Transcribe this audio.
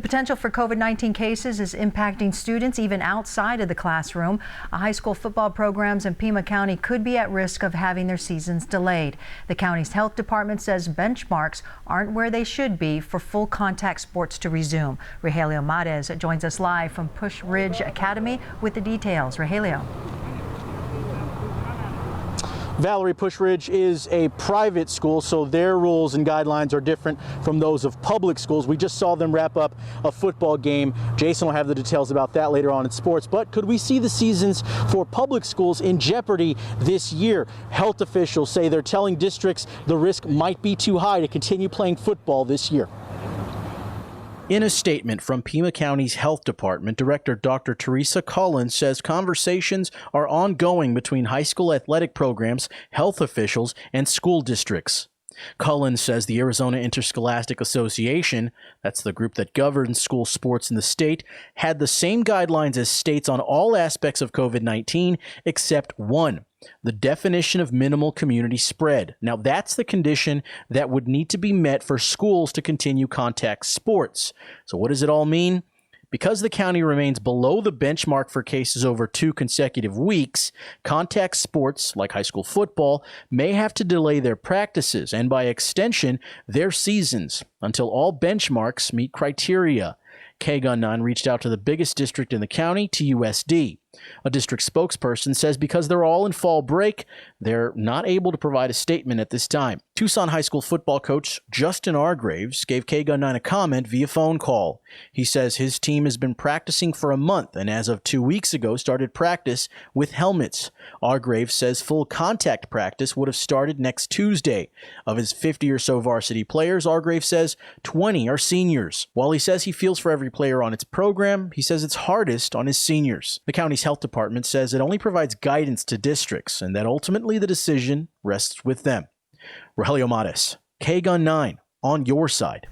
potential for COVID-19 cases is impacting students even outside of the classroom. High school football programs in Pima County could be at risk of having their seasons delayed. The county's health department says benchmarks aren't where they should be for full contact sports to resume. Rogelio Mares joins us live from Push Ridge Academy with the details. Rogelio. Valerie, Push Ridge is a private school, so their rules and guidelines are different from those of public schools. We just saw them wrap up a football game. Jason will have the details about that later on in sports. But could we see the seasons for public schools in jeopardy this year? Health officials say they're telling districts the risk might be too high to continue playing football this year. In a statement from Pima County's Health Department, Director Dr. Teresa Collins says conversations are ongoing between high school athletic programs, health officials, and school districts. Collins says the Arizona Interscholastic Association, that's the group that governs school sports in the state, had the same guidelines as states on all aspects of COVID-19 except one: the definition of minimal community spread. Now, that's the condition that would need to be met for schools to continue contact sports. So what does it all mean? Because the county remains below the benchmark for cases over 2 consecutive weeks, contact sports, like high school football, may have to delay their practices and, by extension, their seasons until all benchmarks meet criteria. KGUN 9 reached out to the biggest district in the county, TUSD. A district spokesperson says because they're all in fall break, they're not able to provide a statement at this time. Tucson High School football coach Justin Argraves gave KGUN 9 a comment via phone call. He says his team has been practicing for a month and as of 2 weeks ago started practice with helmets. Argraves says full contact practice would have started next Tuesday. Of his 50 or so varsity players, Argraves says 20 are seniors. While he says he feels for every player on its program, he says it's hardest on his seniors. The county's health department says it only provides guidance to districts and that ultimately the decision rests with them. Rogelio Mares, KGUN 9, on your side.